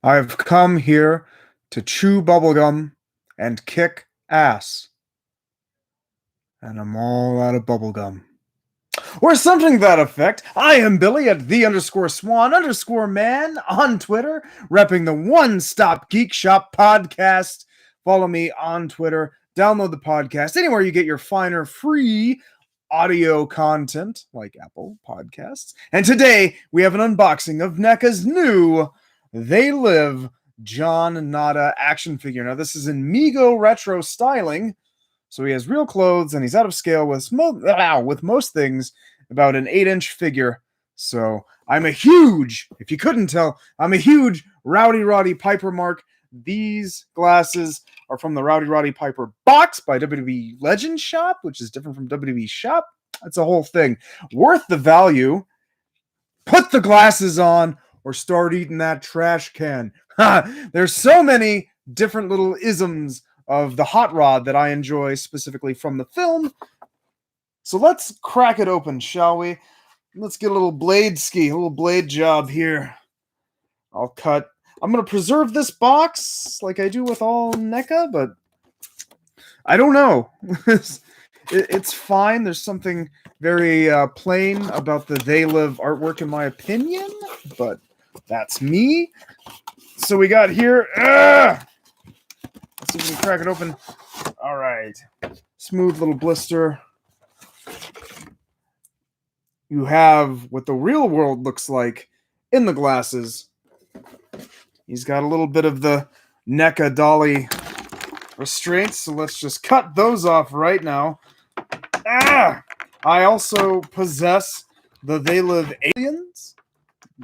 I've come here to chew bubblegum and kick ass. And I'm all out of bubblegum. Or something to that effect. I am Billy at _swan_man on Twitter, repping the One Stop Geek Shop podcast. Follow me on Twitter. Download the podcast anywhere you get your finer free audio content, like Apple Podcasts. And today we have an unboxing of NECA's new They Live John Nada action figure. Now, this is in Mego retro styling, so he has real clothes and he's out of scale with most things, about an 8-inch figure. So I'm a huge, if you couldn't tell, I'm a huge Rowdy Roddy Piper mark. These glasses are from the Rowdy Roddy Piper box by WWE Legend Shop, which is different from WWE Shop. That's a whole thing. Worth the value. Put the glasses on or start eating that trash can. There's so many different little isms of the hot rod that I enjoy specifically from the film. So let's crack it open, shall we? Let's get a little blade job here. I'm going to preserve this box like I do with all NECA, but I don't know. It's fine. There's something very plain about the They Live artwork in my opinion, but that's me. So we got here. Let's see if we can crack it open. All right. Smooth little blister. You have what the real world looks like in the glasses. He's got a little bit of the NECA dolly restraints, so let's just cut those off right now. I also possess the They Live aliens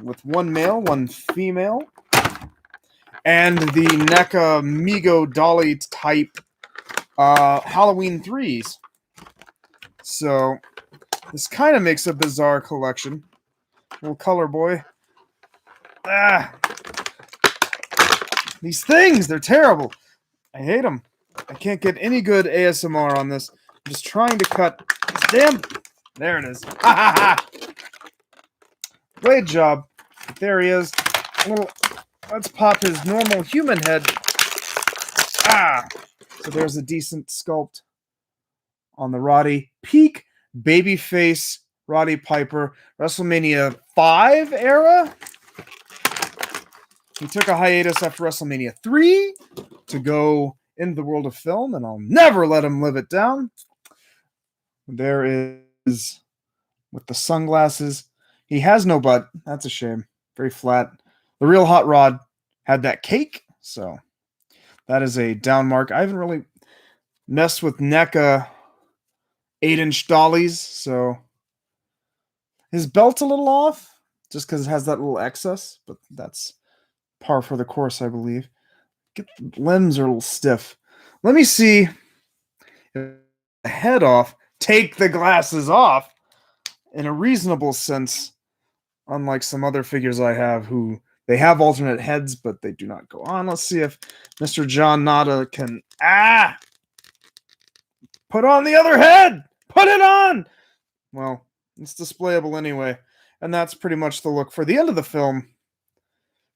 with one male, one female, and the NECA Mego dolly type Halloween 3s. So this kind of makes a bizarre collection. Little color boy. These things, they're terrible. I hate them. I can't get any good ASMR on this. I'm just trying to cut. Damn. There it is. Blade job. There he is. Let's pop his normal human head. So there's a decent sculpt on the Roddy. Peak babyface Roddy Piper. WrestleMania 5 era. He took a hiatus after WrestleMania 3 to go into the world of film, and I'll never let him live it down. There is, with the sunglasses, he has no butt. That's a shame. Very flat. The real hot rod had that cake, so that is a down mark. I haven't really messed with NECA 8-inch dollies, so his belt's a little off, just because it has that little excess, but that's par for the course, I believe. The limbs are a little stiff. Let me see if the head off. Take the glasses off in a reasonable sense, unlike some other figures I have who they have alternate heads, but they do not go on. Let's see if Mr. John Nada can put on the other head. Put it on. Well, it's displayable anyway, and that's pretty much the look for the end of the film.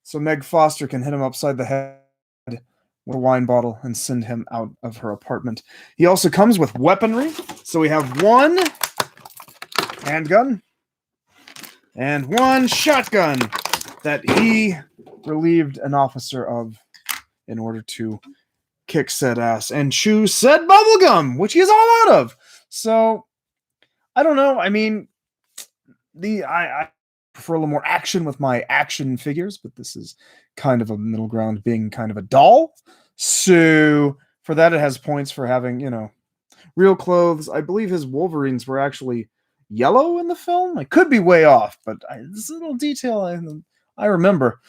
So Meg Foster can hit him upside the head with a wine bottle and send him out of her apartment. He also comes with weaponry. So we have one handgun and one shotgun that he relieved an officer of in order to kick said ass and chew said bubblegum, which he is all out of. So I don't know. I mean, I prefer a little more action with my action figures, but this is kind of a middle ground, being kind of a doll. So for that, it has points for having, real clothes. I believe his Wolverines were actually yellow in the film. I could be way off, but this little detail I remember.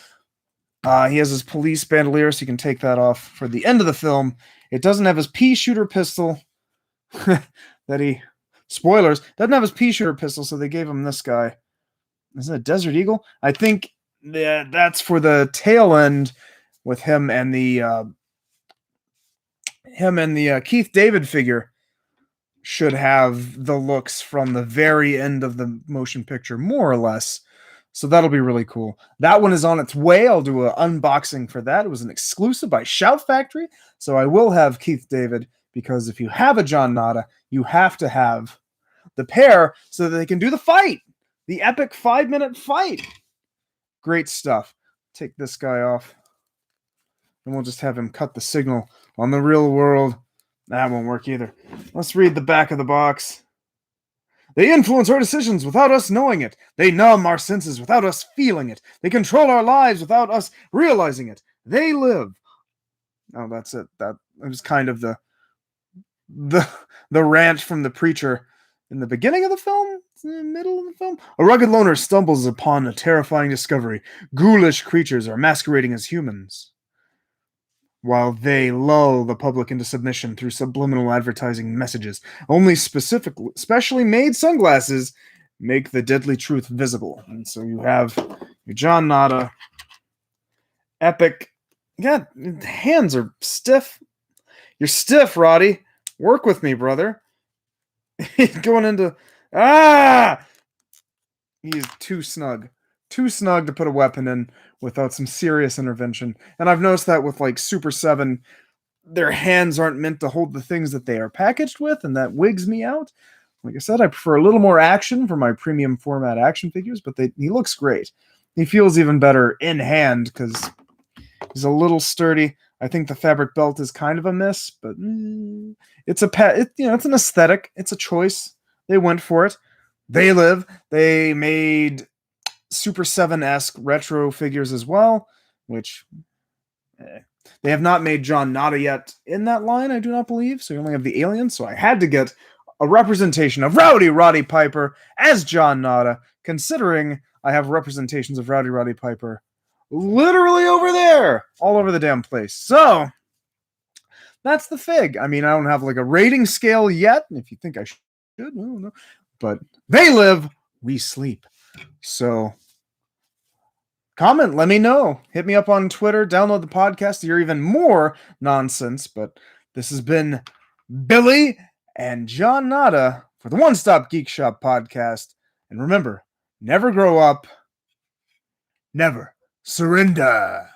He has his police bandolier, so you can take that off for the end of the film. It doesn't have his pea shooter pistol spoilers, doesn't have his pea shooter pistol, so they gave him this guy. Is it a Desert Eagle? I think that's for the tail end with him and the Keith David figure should have the looks from the very end of the motion picture, more or less. So that'll be really cool. That one is on its way. I'll do an unboxing for that. It was an exclusive by Shout Factory. So I will have Keith David, because if you have a John Nada, you have to have the pair so that they can do the fight. The epic 5-minute fight. Great stuff. Take this guy off. And we'll just have him cut the signal on the real world. That won't work either. Let's read the back of the box. They influence our decisions without us knowing it. They numb our senses without us feeling it. They control our lives without us realizing it. They live. Oh, that's it. That was kind of the rant from the preacher in the beginning of the film, in the middle of the film. A rugged loner stumbles upon a terrifying discovery. Ghoulish creatures are masquerading as humans, while they lull the public into submission through subliminal advertising messages. Only specially made sunglasses make the deadly truth visible. And so you have your John Nada epic. Yeah, hands are stiff. You're stiff, Roddy. Work with me, brother. Going into... He's too snug. Too snug to put a weapon in without some serious intervention. And I've noticed that with like Super 7, their hands aren't meant to hold the things that they are packaged with, and that wigs me out. Like I said, I prefer a little more action for my premium format action figures, but he looks great. He feels even better in hand because he's a little sturdy. I think the fabric belt is kind of a miss, but it's it's an aesthetic. It's a choice. They went for it. They live. They made Super 7-esque retro figures as well, which they have not made John Nada yet in that line, I do not believe. So you only have the aliens. So I had to get a representation of Rowdy Roddy Piper as John Nada, considering I have representations of Rowdy Roddy Piper literally over there, all over the damn place. So that's the fig. I mean, I don't have like a rating scale yet. If you think I should, I don't know. But they live, we sleep. So comment, let me know. Hit me up on Twitter, download the podcast to hear even more nonsense. But this has been Billy and John Nada for the One Stop Geek Shop podcast. And remember, never grow up, never surrender.